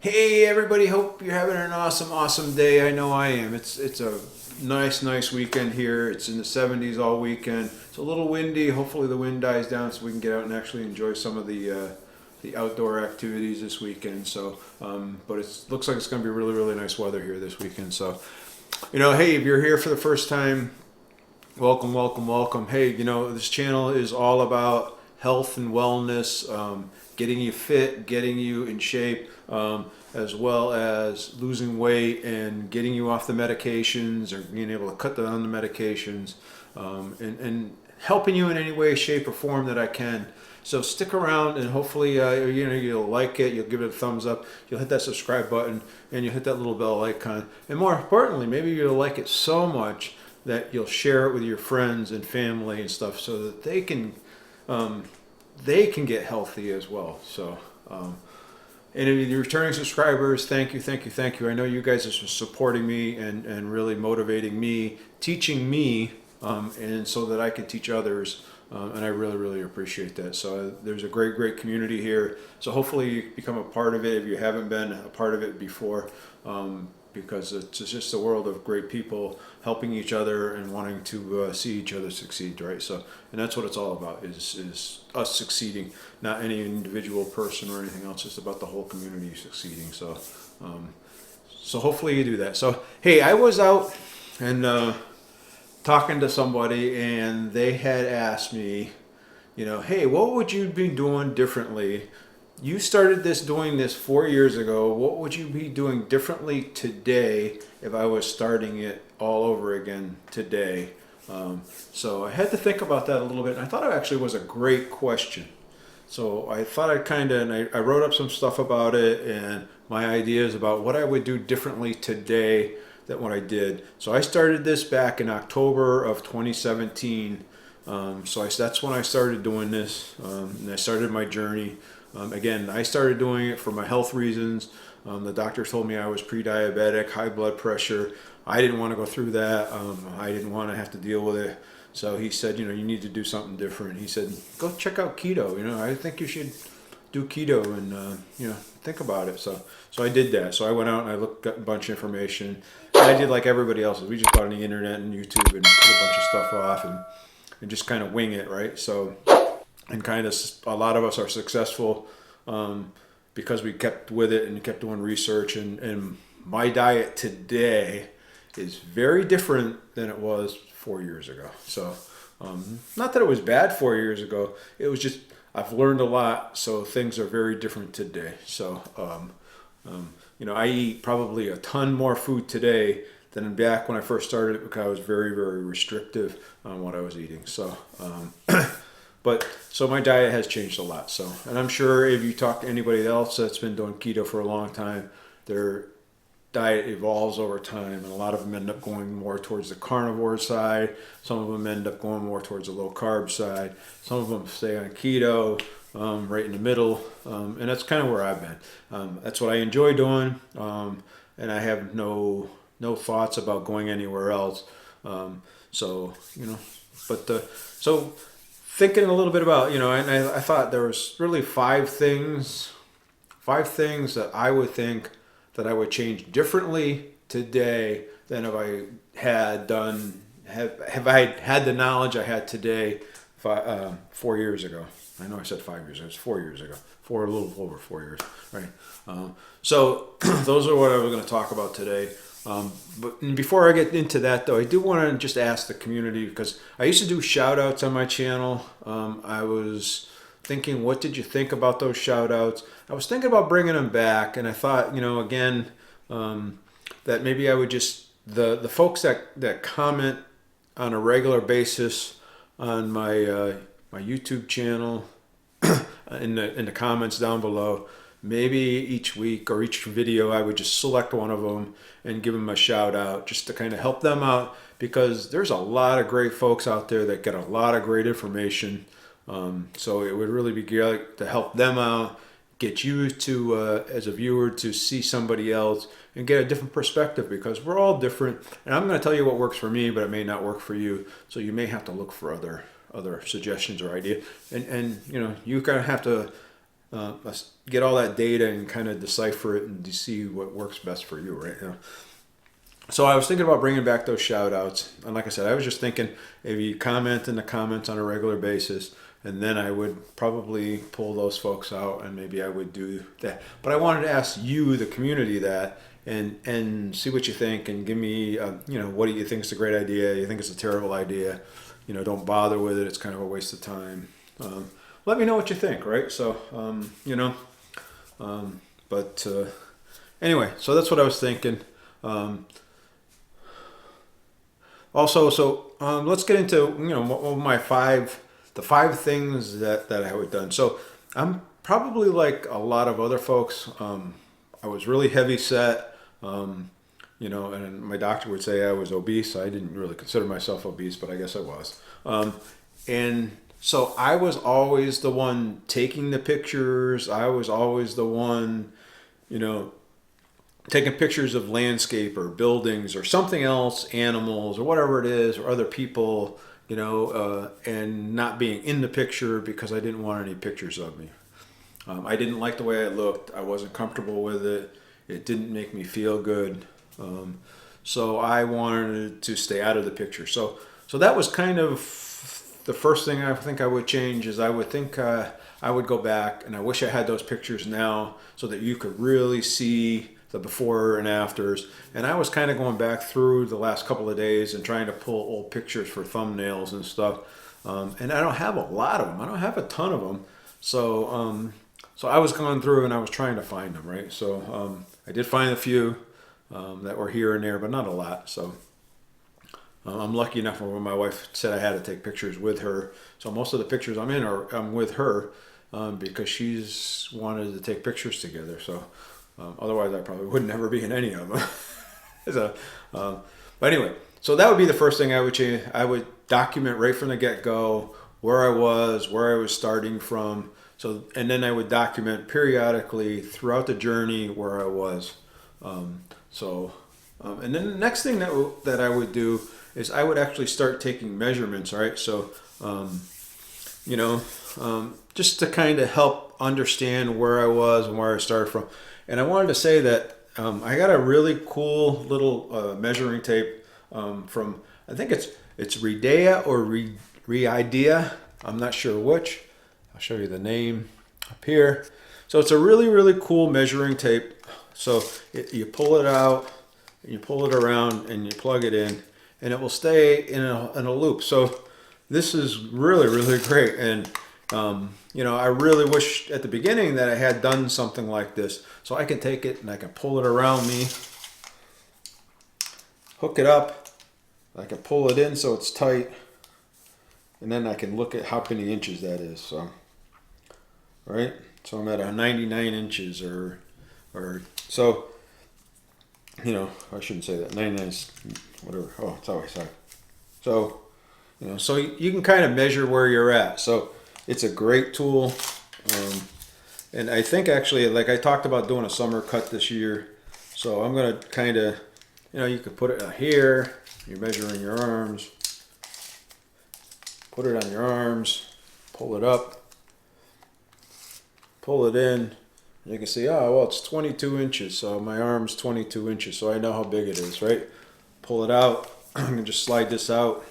Hey everybody, hope you're having an awesome day. I know I am. It's a nice weekend here. It's in the 70s all weekend. It's a little windy. Hopefully the wind dies down so we can get out and actually enjoy some of the outdoor activities this weekend. So, but it looks like it's going to be really nice weather here this weekend. So, hey, if you're here for the first time, welcome. Hey, this channel is all about health and wellness, getting you fit, getting you in shape, as well as losing weight and getting you off the medications or being able to cut down the medications, and helping you in any way, shape, or form that I can. So stick around and hopefully you'll like it, you'll give it a thumbs up, you'll hit that subscribe button, and you'll hit that little bell icon. And more importantly, maybe you'll like it so much that you'll share it with your friends and family and stuff so that they can get healthy as well. So, and if you're returning subscribers, thank you. I know you guys are supporting me and really motivating me, teaching me, and so that I can teach others. And I really appreciate that. So there's a great community here. So hopefully you become a part of it if you haven't been a part of it before, because it's just a world of great people helping each other and wanting to see each other succeed, right? So, and that's what it's all about, is us succeeding, not any individual person or anything else. It's about the whole community succeeding. So, so hopefully you do that. So, hey, I was out and talking to somebody, and they had asked me, hey, what would you be doing differently? You started doing this 4 years ago. What would you be doing differently today if I was starting it all over again today? So I had to think about that a little bit. And I thought it actually was a great question. So I thought I wrote up some stuff about it and my ideas about what I would do differently today than what I did. So I started this back in October of 2017. That's when I started doing this, and I started my journey. Again, I started doing it for my health reasons. The doctor told me I was pre-diabetic, high blood pressure. I didn't want to go through that. I didn't want to have to deal with it. So he said, you need to do something different. He said, go check out keto. I think you should do keto and, think about it. So I did that. So I went out and I got a bunch of information. And I did like everybody else. We just got on the internet and YouTube and put a bunch of stuff off and just kind of wing it, right? So, and kind of a lot of us are successful because we kept with it and kept doing research. And my diet today is very different than it was 4 years ago. So not that it was bad 4 years ago. It was just I've learned a lot, so things are very different today. So I eat probably a ton more food today than back when I first started it, because I was very restrictive on what I was eating. So so my diet has changed a lot. So, and I'm sure if you talk to anybody else that's been doing keto for a long time, their diet evolves over time, and a lot of them end up going more towards the carnivore side. Some of them end up going more towards the low carb side. Some of them stay on keto, right in the middle, and that's kind of where I've been. That's what I enjoy doing, and I have no thoughts about going anywhere else. So thinking a little bit about, and I thought there was really five things that I would think that I would change differently today than if I had have I had the knowledge I had today 4 years ago. I know I said 5 years ago. It's 4 years ago. A little over 4 years, right? So those are what I was going to talk about today. But before I get into that, though, I do want to just ask the community, because I used to do shout outs on my channel. I was thinking, what did you think about those shout outs? I was thinking about bringing them back, and I thought, again, that maybe I would just, the folks that comment on a regular basis on my YouTube channel, in the comments down below, maybe each week or each video I would just select one of them and give them a shout out, just to kind of help them out, because there's a lot of great folks out there that get a lot of great information. So it would really be good to help them out, get you to, as a viewer, to see somebody else and get a different perspective, because we're all different. And I'm going to tell you what works for me, but it may not work for you. So you may have to look for other suggestions or ideas. And you kind of have to get all that data and kind of decipher it and to see what works best for you, right? So I was thinking about bringing back those shout outs. And like I said, I was just thinking if you comment in the comments on a regular basis, and then I would probably pull those folks out and maybe I would do that. But I wanted to ask you, the community, that and see what you think and give me, what do you think is a great idea? You think it's a terrible idea? Don't bother with it. It's kind of a waste of time. Let me know what you think, right? So, anyway, so that's what I was thinking. Let's get into, the five things that I have done. So I'm probably like a lot of other folks. I was really heavy set, and my doctor would say I was obese. I didn't really consider myself obese, but I guess I was. And so I was always the one taking the pictures. I was always the one, taking pictures of landscape or buildings or something else, animals or whatever it is, or other people, and not being in the picture because I didn't want any pictures of me. I didn't like the way I looked. I wasn't comfortable with it. It didn't make me feel good. So I wanted to stay out of the picture. So that was kind of the first thing I think I would change. Is I would think I would go back, and I wish I had those pictures now so that you could really see the before and afters. And I was kind of going back through the last couple of days and trying to pull old pictures for thumbnails and stuff. And I don't have a lot of them. I don't have a ton of them. So I was going through and I was trying to find them, right? So I did find a few that were here and there, but not a lot. So I'm lucky enough when my wife said I had to take pictures with her. So most of the pictures I'm with her because she's wanted to take pictures together. So otherwise I probably would never be in any of them. But anyway, so that would be the first thing I would change. I would document right from the get-go where I was starting from. So, and then I would document periodically throughout the journey where I was. And then the next thing that I would do is I would actually start taking measurements, right? So, just to kind of help understand where I was and where I started from. And I wanted to say that I got a really cool little measuring tape from, I think it's Reidea or Reidea. I'm not sure which. I'll show you the name up here. So it's a really, really cool measuring tape. So you pull it out, and you pull it around, and you plug it in, and it will stay in a loop. So this is really, really great. And I really wish at the beginning that I had done something like this. So I can take it and I can pull it around me, hook it up, I can pull it in so it's tight, and then I can look at how many inches that is. So, right? So I'm at 99 inches or so, I shouldn't say that. 99 is whatever. Oh, it's always sorry. So, so you can kind of measure where you're at. So it's a great tool. And I think actually, like I talked about doing a summer cut this year. So I'm going to kind of, you could put it here. You're measuring your arms. Put it on your arms. Pull it up. Pull it in. You can see, it's 22 inches. So my arm's 22 inches. So I know how big it is, right? Pull it out. I can just slide this out.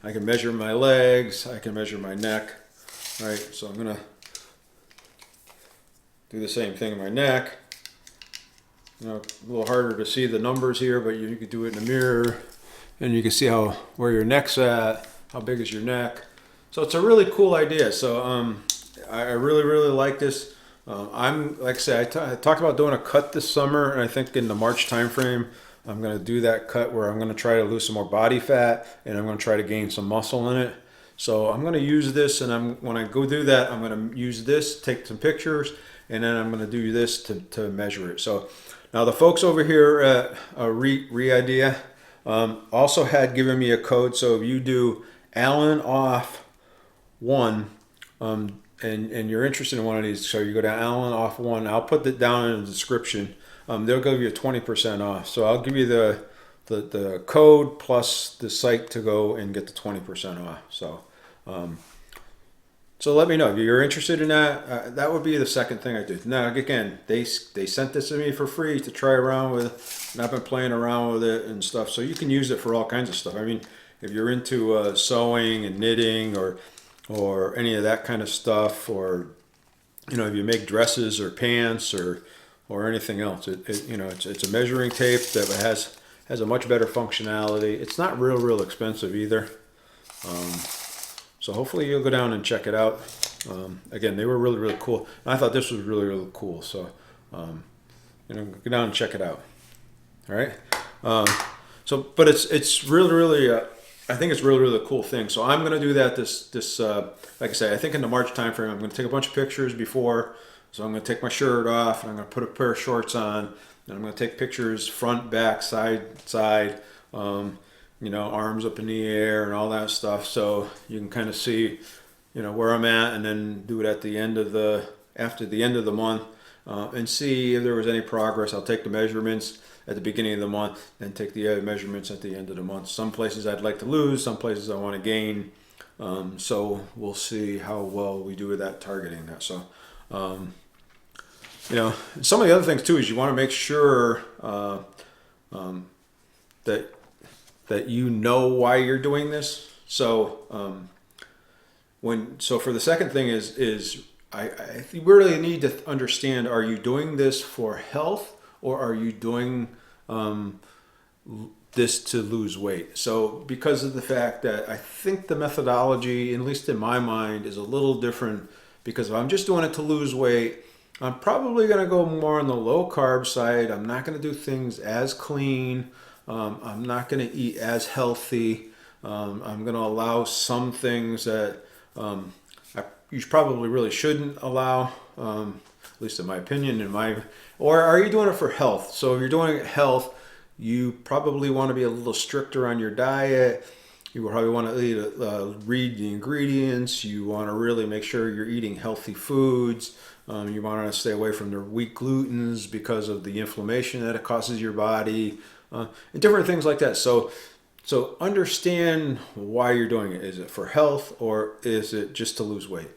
I can measure my legs. I can measure my neck. All right, so I'm going to do the same thing in my neck. A little harder to see the numbers here, but you can do it in the mirror. And you can see where your neck's at, how big is your neck. So it's a really cool idea. So I really, really like this. I'm, like I said, I talked about doing a cut this summer, and I think in the March timeframe, I'm going to do that cut where I'm going to try to lose some more body fat, and I'm going to try to gain some muscle in it. So I'm going to use this, and when I go do that, I'm going to use this, take some pictures, and then I'm going to do this to measure it. So now the folks over here at Reidea also had given me a code. So if you do Allen off 1, and you're interested in one of these, so you go to Allen off 1. I'll put that down in the description. They'll give you 20% off. So I'll give you the code plus the site to go and get the 20% off. So So let me know if you're interested in that. That would be the second thing I do. Now again, they sent this to me for free to try around with, and I've been playing around with it and stuff. So you can use it for all kinds of stuff. I mean, if you're into sewing and knitting or any of that kind of stuff, or if you make dresses or pants or anything else, it's a measuring tape that has a much better functionality. It's not real expensive either. So hopefully you'll go down and check it out. Again, they were really cool. And I thought this was really cool. So, go down and check it out. All right. But it's really I think it's really cool thing. So I'm gonna do that. This like I say, I think in the March timeframe, I'm gonna take a bunch of pictures before. So I'm gonna take my shirt off and I'm gonna put a pair of shorts on, and I'm gonna take pictures front, back, side. Arms up in the air and all that stuff, so you can kind of see, where I'm at, and then do it at the end of after the end of the month, and see if there was any progress. I'll take the measurements at the beginning of the month, and take the measurements at the end of the month. Some places I'd like to lose, some places I want to gain. So we'll see how well we do with that, targeting that. So, some of the other things too is you want to make sure that you know why you're doing this. So for the second thing is I think we really need to understand: are you doing this for health, or are you doing this to lose weight? So because of the fact that I think the methodology, at least in my mind, is a little different. Because if I'm just doing it to lose weight, I'm probably going to go more on the low carb side. I'm not going to do things as clean. I'm not going to eat as healthy. I'm going to allow some things that you probably really shouldn't allow, at least in my opinion. Or are you doing it for health? So if you're doing it health, you probably want to be a little stricter on your diet. You probably want to read the ingredients. You want to really make sure you're eating healthy foods. You want to stay away from the weak glutens because of the inflammation that it causes your body. And different things like that. So understand why you're doing it. Is it for health, or is it just to lose weight?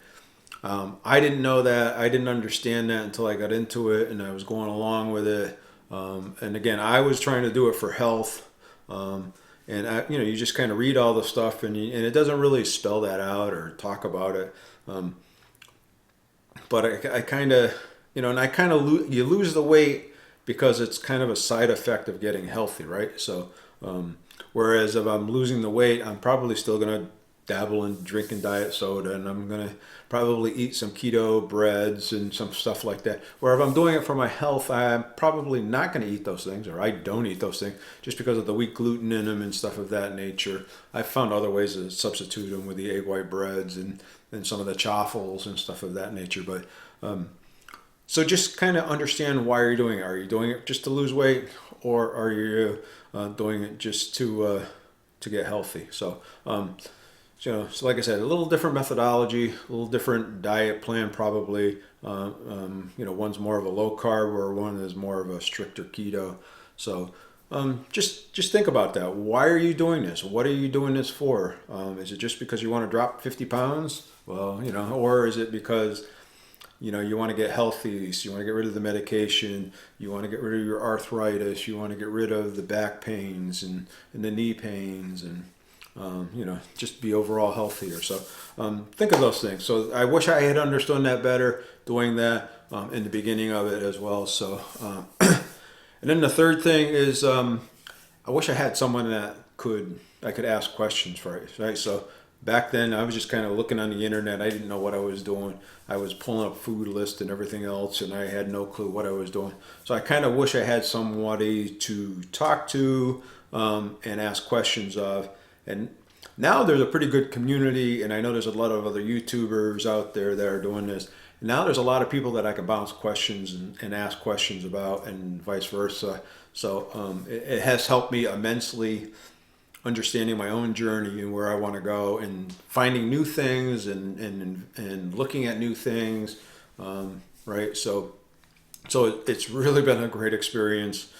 I didn't know that. I didn't understand that until I got into it and I was going along with it. And again, I was trying to do it for health. You just kind of read all the stuff, and it doesn't really spell that out or talk about it. But I kind of, you lose the weight because it's kind of a side effect of getting healthy, right? So, whereas if I'm losing the weight, I'm probably still going to dabble in drinking diet soda, and I'm going to probably eat some keto breads and some stuff like that. Where if I'm doing it for my health, I'm probably not going to eat those things, or I don't eat those things just because of the weak gluten in them and stuff of that nature. I've found other ways to substitute them with the egg white breads and some of the chaffles and stuff of that nature. But so just kind of understand why you're doing it. Are you doing it just to lose weight, or are you doing it just to get healthy? So, so like I said, a little different methodology, a little different diet plan probably. One's more of a low carb, or one is more of a stricter keto. So just think about that. Why are you doing this? What are you doing this for? Is it just because you want to drop 50 pounds? Well, or is it because you want to get healthy, so you want to get rid of the medication, you want to get rid of your arthritis, you want to get rid of the back pains and the knee pains, and just be overall healthier. So think of those things. So I wish I had understood that better doing that in the beginning of it as well. So and then the third thing is I wish I had someone that I could ask questions for, right? So back then, I was just kind of looking on the internet. I didn't know what I was doing. I was pulling up food lists and everything else, and I had no clue what I was doing. So I kind of wish I had somebody to talk to and ask questions of. And now there's a pretty good community, and I know there's a lot of other YouTubers out there that are doing this. And now there's a lot of people that I can bounce questions and ask questions about, and vice versa. So it has helped me immensely, understanding my own journey and where I want to go, and finding new things and looking at new things, right? So it's really been a great experience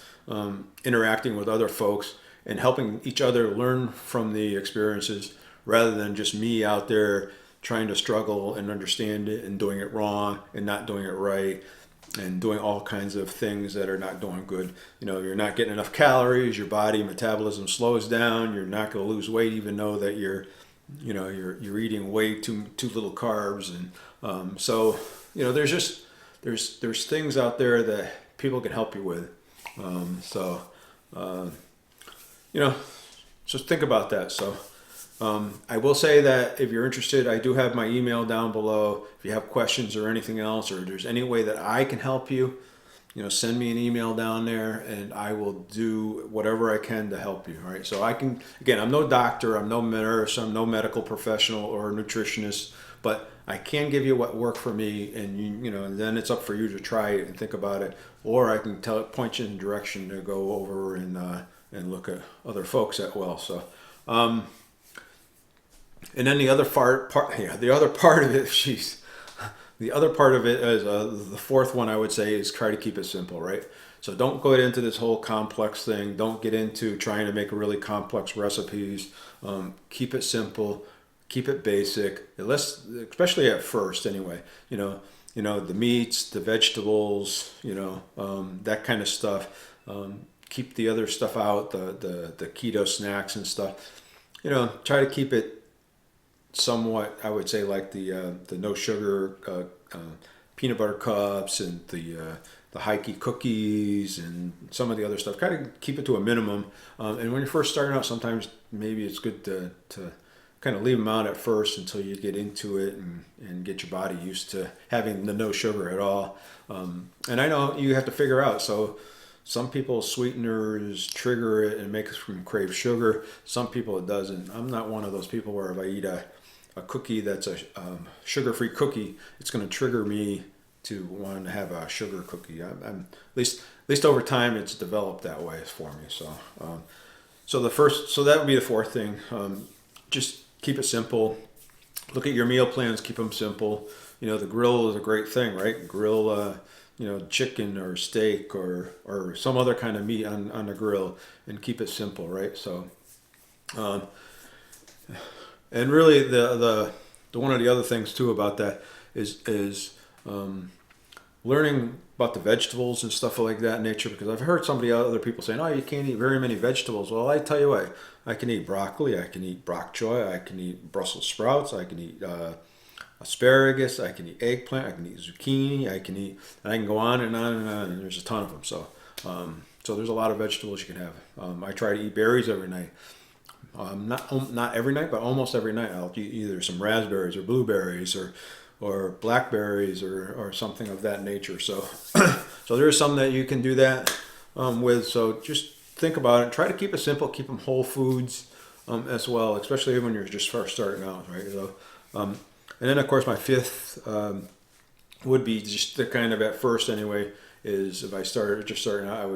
interacting with other folks and helping each other learn from the experiences, rather than just me out there trying to struggle and understand it and doing it wrong and not doing it right and doing all kinds of things that are not doing good. You know, you're not getting enough calories, your body metabolism slows down, you're not going to lose weight even though that you're eating way too little carbs. And so, you know, there's things out there that people can help you with. You know, just think about that. So I will say that if you're interested, I do have my email down below. If you have questions or anything else, or there's any way that I can help you, you know, send me an email down there and I will do whatever I can to help you. All right. So I can, again, I'm no doctor, I'm no nurse, I'm no medical professional or nutritionist, but I can give you what worked for me, and you know, and then it's up for you to try it and think about it, or I can point you in the direction to go over and look at other folks as well. So, and then the other the other part of it, the other part of it is the fourth one I would say is try to keep it simple, right? So don't go into this whole complex thing. Don't get into trying to make really complex recipes. Keep it simple. Keep it basic, especially at first anyway. You know, the meats, the vegetables, you know, that kind of stuff. Keep the other stuff out, the keto snacks and stuff. You know, try to keep it somewhat, I would say, like the no sugar peanut butter cups and the hikey cookies and some of the other stuff. Kind of keep it to a minimum. And when you're first starting out, sometimes maybe it's good to kind of leave them out at first until you get into it and get your body used to having the no sugar at all. And I know you have to figure out, so some people sweeteners trigger it and make them crave sugar. Some people it doesn't. I'm not one of those people where if I eat a cookie that's a sugar-free cookie, it's going to trigger me to want to have a sugar cookie. I'm at least over time it's developed that way for me. So that would be the fourth thing. Just keep it simple. Look at your meal plans. Keep them simple. You know, the grill is a great thing, right? Grill, you know, chicken or steak or some other kind of meat on the grill, and keep it simple, right? So, and really the one of the other things too about that is learning about the vegetables and stuff like that nature, because I've heard other people saying, oh, you can't eat very many vegetables. Well, I tell you what, I can eat broccoli, I can eat bok choy, I can eat Brussels sprouts, I can eat asparagus, I can eat eggplant, I can eat zucchini, I can go on and on and on, and there's a ton of them. So there's a lot of vegetables you can have. I try to eat berries every night. Not every night, but almost every night. I'll eat either some raspberries or blueberries or blackberries or something of that nature. So so there's some that you can do that with. So just think about it. Try to keep it simple. Keep them whole foods as well, especially when you're just first starting out, right? So, and then of course my fifth would be just the kind of at first anyway is if I started just starting out, I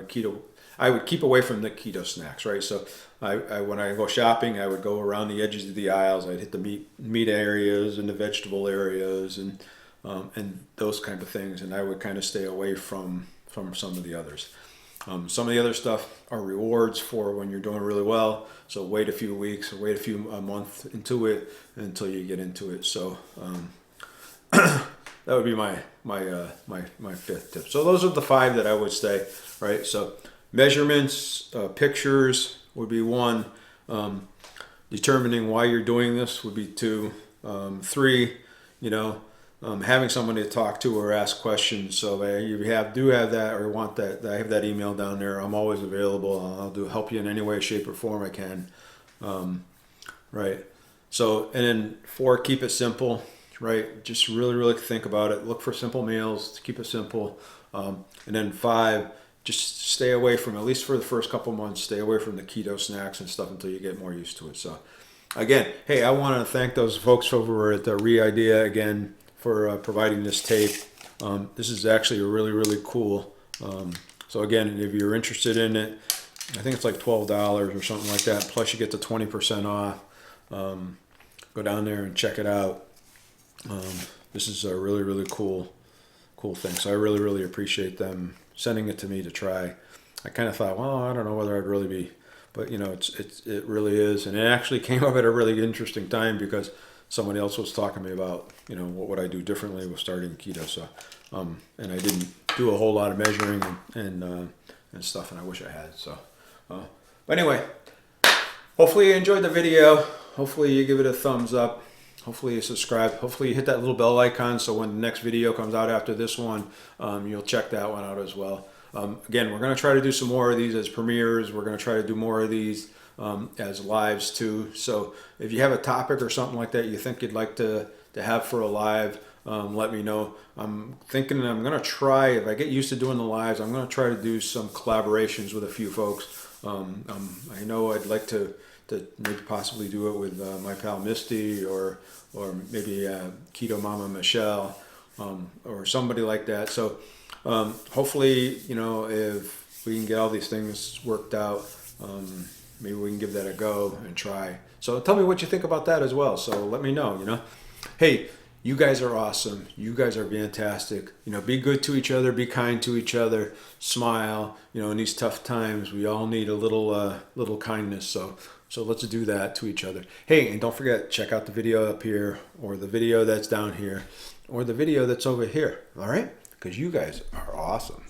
would keep away from the keto snacks, right? So I when I go shopping, I would go around the edges of the aisles. I'd hit the meat areas and the vegetable areas and those kind of things, and I would kind of stay away from some of the others. Some of the other stuff are rewards for when you're doing really well. So wait a few weeks or wait a month into it until you get into it. So that would be my fifth tip. So those are the five that I would say, right? So measurements, pictures would be one. Determining why you're doing this would be two. Three, you know, having somebody to talk to or ask questions. So if you do have that or want that, I have that email down there. I'm always available. I'll help you in any way, shape, or form I can. Right. So, and then 4, keep it simple. Right. Just really, really think about it. Look for simple meals to keep it simple. And then 5, just stay away from, at least for the first couple months, stay away from the keto snacks and stuff until you get more used to it. So again, hey, I want to thank those folks over at Reidea again for providing this tape. This is actually really, really cool. So again, if you're interested in it, I think it's like $12 or something like that. Plus you get the 20% off. Go down there and check it out. This is a really, really cool thing. So I really, really appreciate them sending it to me to try. I kind of thought, well, I don't know whether I'd really be, but you know, it really is. And it actually came up at a really interesting time because somebody else was talking to me about, what would I do differently with starting keto. So, and I didn't do a whole lot of measuring and stuff, and I wish I had. So, but anyway, hopefully you enjoyed the video. Hopefully you give it a thumbs up. Hopefully you subscribe. Hopefully you hit that little bell icon so when the next video comes out after this one, you'll check that one out as well. Again, we're going to try to do some more of these as premieres. We're going to try to do more of these as lives too. So if you have a topic or something like that you think you'd like to have for a live, let me know. I'm thinking I'm going to try, if I get used to doing the lives, I'm going to try to do some collaborations with a few folks. I know I'd like to maybe possibly do it with my pal Misty or maybe Keto Mama Michelle or somebody like that. So hopefully, if we can get all these things worked out, maybe we can give that a go and try. So tell me what you think about that as well. So let me know, Hey, you guys are awesome. You guys are fantastic. Be good to each other, be kind to each other, smile. In these tough times, we all need a little kindness. So let's do that to each other. Hey, and don't forget, check out the video up here, or the video that's down here, or the video that's over here. All right? Because you guys are awesome.